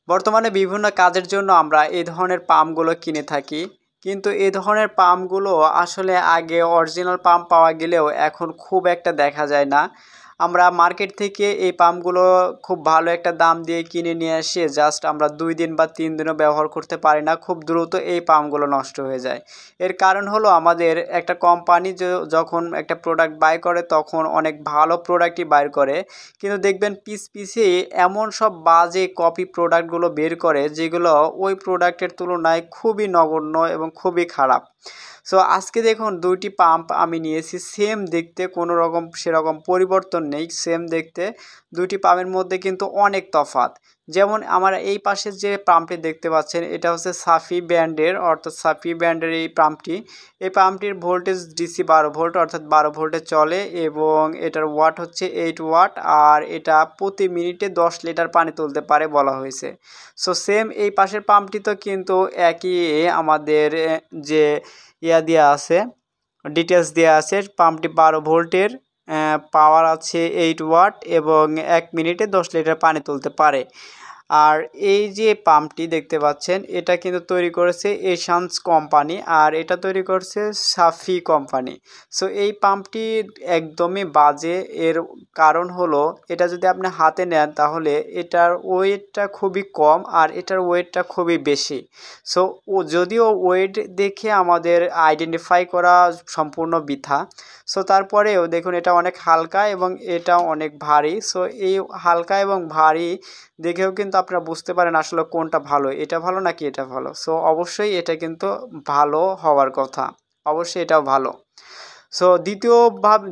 বর্তমানে বিভিন্ন কাজের জন্য আমরা এই ধরনের পাম্পগুলো কিনে থাকি, কিন্তু এই ধরনের পাম্পগুলো আসলে আগে অরিজিনাল পাম্প পাওয়া গেলেও এখন খুব একটা দেখা যায় না। আমরা মার্কেট থেকে এই পাম্পগুলো খুব ভালো একটা দাম দিয়ে কিনে নিয়ে এসে জাস্ট আমরা 2 দিন বা 3 দিনও ব্যবহার করতে পারি না, খুব দ্রুত এই পাম্পগুলো নষ্ট হয়ে যায়। এর কারণ হলো আমাদের একটা কোম্পানি যখন একটা প্রোডাক্ট বাই করে তখন অনেক ভালো প্রোডাক্টই বাইর করে, কিন্তু দেখবেন পিছে এমন সব বাজে কপি প্রোডাক্টগুলো বের করে যেগুলো ওই প্রোডাক্টের তুলনায় খুবই নগণ্য এবং খুবই খারাপ। সো আজকে দেখুন 2টি পাম্প আমি নিয়েছি, সেম দেখতে, কোনো রকম সেরকম পরিবর্তন নেই, সেম দেখতে। 2টি পাম্পের মধ্যে কিন্তু অনেক তফাৎ। যেমন আমার এই পাশে যে পাম্পটি দেখতে পাচ্ছেন এটা হচ্ছে সাফি ব্র্যান্ডের, অর্থাৎ সাফি ব্র্যান্ডের এই পাম্পটি। এই পাম্পটির ভোল্টেজ ডিসি 12 ভোল্ট, অর্থাৎ 12 ভোল্টে চলে এবং এটার ওয়াট হচ্ছে 8 ওয়াট, আর এটা প্রতি মিনিটে 10 লিটার পানি তুলতে পারে বলা হয়েছে। সো সেম এই পাশের পাম্পটি তো কিন্তু একই, আমাদের যে দেওয়া আছে, ডিটেলস দেওয়া আছে, পাম্পটি 12 ভোল্টের, পাওয়ার আছে 8 ওয়াট এবং 1 মিনিটে 10 লিটার পানি তুলতে পারে। আর এই যে পাম্পটি দেখতে পাচ্ছেন এটা কিন্তু তৈরি করেছে এশান্স কোম্পানি, আর এটা তৈরি করছে সাফি কোম্পানি। সো এই পাম্পটি একদমই বাজে। এর কারণ হলো এটা যদি আপনি হাতে নেন তাহলে এটার ওয়েটটা খুবই কম আর এটার ওয়েটটা খুবই বেশি। সো যদিও ওয়েট দেখে আমাদের আইডেন্টিফাই করা সম্পূর্ণ বৃথা। সো তারপরেও দেখুন এটা অনেক হালকা এবং এটা অনেক ভারী। সো এই হালকা এবং ভারী দেখেও কিন্তু আপনারা বুঝতে পারেন আসলে কোনটা ভালো, এটা ভালো নাকি এটা ভালো। সো অবশ্যই এটা কিন্তু ভালো হওয়ার কথা, অবশ্যই এটাও ভালো। সো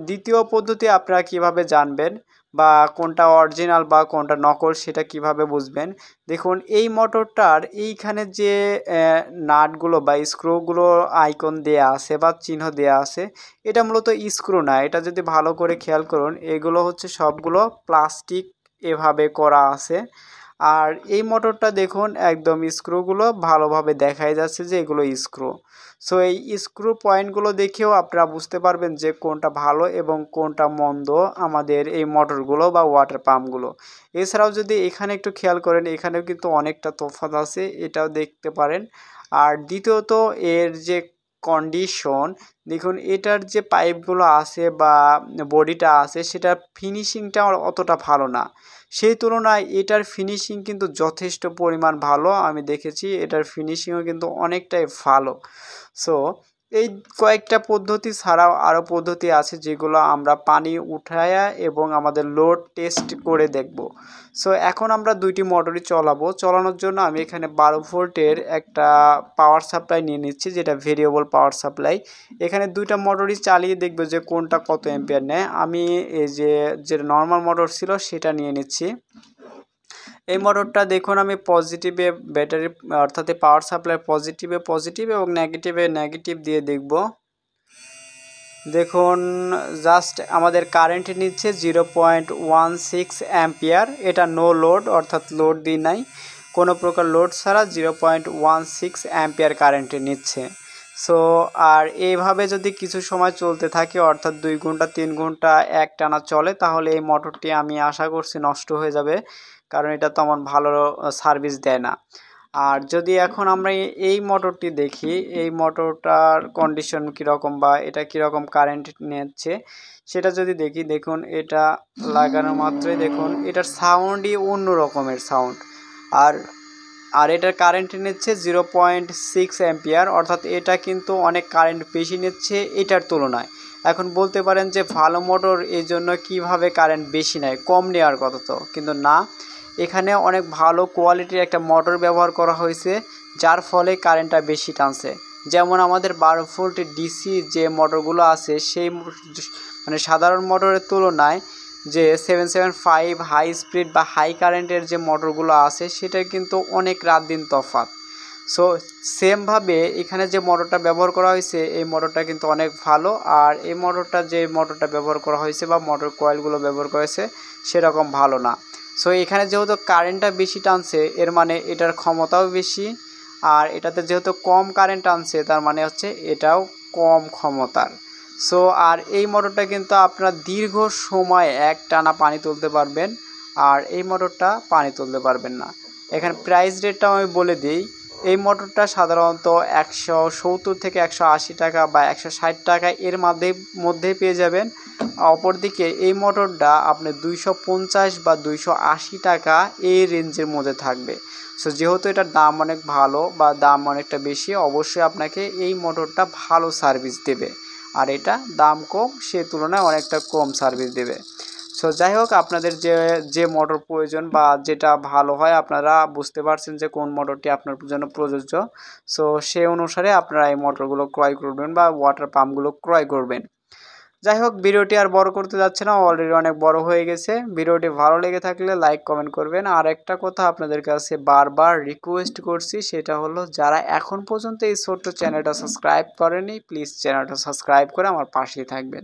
দ্বিতীয় পদ্ধতি আপনারা কিভাবে জানবেন বা কোনটা অরিজিনাল বা কোনটা নকল সেটা কিভাবে বুঝবেন? দেখুন এই মোটরটার এইখানে যে নাটগুলো বা স্ক্রুগুলো আইকন দেয়া আছে বা চিহ্ন দেয়া আছে, এটা মূলত স্ক্রু না। এটা যদি ভালো করে খেয়াল করুন এগুলো হচ্ছে সবগুলো প্লাস্টিক এভাবে করা আছে। আর এই মোটরটা দেখুন একদম স্ক্রুগুলো ভালোভাবে দেখাই যাচ্ছে যে এগুলো স্ক্রু। সো এই স্ক্রু পয়েন্টগুলো দেখেও আপনারা বুঝতে পারবেন যে কোনটা ভালো এবং কোনটা মন্দ আমাদের এই মোটরগুলো বা ওয়াটার পাম্পগুলো। এছাড়াও যদি এখানে একটু খেয়াল করেন এখানেও কিন্তু অনেকটা তফাৎ আছে, এটাও দেখতে পারেন। আর দ্বিতীয়ত এর যে কন্ডিশন, দেখুন এটার যে পাইপগুলো আছে বা বডিটা আছে সেটার ফিনিশিংটা অতটা ভালো না। সেই তুলনায় এটার ফিনিশিং কিন্তু যথেষ্ট পরিমাণ ভালো, আমি দেখেছি এটার ফিনিশিংও কিন্তু অনেকটাই ভালো। সো এই কয়েকটা পদ্ধতি ছাড়াও আরও পদ্ধতি আছে যেগুলো আমরা পানি উঠায়া এবং আমাদের লোড টেস্ট করে দেখব। সো এখন আমরা 2টি মোটরই চালানোর জন্য আমি এখানে 12 ভোল্টের একটা পাওয়ার সাপ্লাই নিয়ে নিচ্ছি, যেটা ভেরিয়েবল পাওয়ার সাপ্লাই। এখানে 2টা মোটরই চালিয়ে দেখব যে কোনটা কত অ্যাম্পিয়ার নেয়। আমি এই যে নর্মাল মোটর ছিল সেটা নিয়ে নিচ্ছি। এই মোটরটা দেখুন আমি পজিটিভে ব্যাটারি অর্থাৎ পাওয়ার সাপ্লাই পজিটিভ এবং নেগেটিভে নেগেটিভ দিয়ে দেখব। দেখুন জাস্ট আমাদের কারেন্ট নিচ্ছে 0.16 অ্যাম্পিয়ার। এটা নো লোড, অর্থাৎ লোড দিয়ে নাই, কোনো প্রকার লোড ছাড়া 0.16 অ্যাম্পিয়ার কারেন্ট নিচ্ছে। সো আর এইভাবে যদি কিছু সময় চলতে থাকে, অর্থাৎ 2 ঘন্টা 3 ঘন্টা একটানা চলে, তাহলে এই মোটরটি আমি আশা করছি নষ্ট হয়ে যাবে, কারণ এটা তেমন ভালো সার্ভিস দেয় না। আর যদি এখন আমরা এই মোটরটি দেখি, এই মোটরটার কন্ডিশন কীরকম বা এটা কীরকম কারেন্ট নিচ্ছে সেটা যদি দেখি, দেখুন এটা লাগানো মাত্রই দেখুন এটার সাউন্ডই অন্য রকমের সাউন্ড। আর এটার কারেন্ট নিচ্ছে 0.6 অ্যাম্পিয়ার, অর্থাৎ এটা কিন্তু অনেক কারেন্ট বেশি নিচ্ছে এটার তুলনায়। এখন বলতে পারেন যে ভালো মোটর এই জন্য কীভাবে কারেন্ট বেশি নেয়, কম নেওয়ার কথা তো, কিন্তু না, এখানে অনেক ভালো কোয়ালিটির একটা মোটর ব্যবহার করা হয়েছে যার ফলে কারেন্টটা বেশি টানছে। যেমন আমাদের 12 ভোল্টের ডিসি যে মোটরগুলো আছে সেই মানে সাধারণ মোটরের তুলনায় যে 775 হাই স্পিড বা হাই কারেন্টের যে মোটরগুলো আছে সেটা কিন্তু অনেক রাত দিন তফাৎ। সো সেমভাবে এখানে যে মোটরটা ব্যবহার করা হয়েছে এই মোটরটা কিন্তু অনেক ভালো, আর এই মোটরটা ব্যবহার করা হয়েছে বা মোটর কয়েলগুলো ব্যবহার করেছে সেরকম ভালো না। সো এখানে যেহেতু কারেন্টটা বেশি টানছে এর মানে এটার ক্ষমতাও বেশি, আর এটাতে যেহেতু কম কারেন্ট টানছে তার মানে হচ্ছে এটাও কম ক্ষমতার। সো আর এই মোটরটা কিন্তু আপনারা দীর্ঘ সময় একটানা পানি তুলতে পারবেন, আর এই মোটরটা পানি তুলতে পারবেন না। এখানে প্রাইস রেটটাও আমি বলে দিই। এই মোটরটা সাধারণত 170 থেকে 180 টাকা বা 160 টাকা এর মধ্যেই পেয়ে যাবেন। অপরদিকে এই মোটরটা আপনি 250 বা 280 টাকা এই রেঞ্জের মধ্যে থাকবে। সো যেহেতু এটার দাম অনেক ভালো বা দাম অনেকটা বেশি, অবশ্যই আপনাকে এই মোটরটা ভালো সার্ভিস দেবে। আর এটা দাম কম, সে তুলনায় অনেকটা কম সার্ভিস দেবে। সো যাই হোক, আপনাদের যে মোটর প্রয়োজন বা যেটা ভালো হয়, আপনারা বুঝতে পারছেন যে কোন মোটরটি আপনার জন্য প্রযোজ্য। সো সেই অনুসারে আপনারা এই মোটরগুলো ক্রয় করবেন বা ওয়াটার পাম্পগুলো ক্রয় করবেন। যাই হোক, ভিডিওটি আর বড় করতে যাচ্ছে না, অলরেডি অনেক বড় হয়ে গেছে। ভিডিওটি ভালো লেগে থাকলে লাইক কমেন্ট করবেন। আর একটা কথা আপনাদের কাছে বারবার রিকোয়েস্ট করছি, সেটা হলো যারা এখন পর্যন্ত এই ছোট্ট চ্যানেলটা সাবস্ক্রাইব করেনি, প্লিজ চ্যানেলটা সাবস্ক্রাইব করে আমার পাশেই থাকবেন।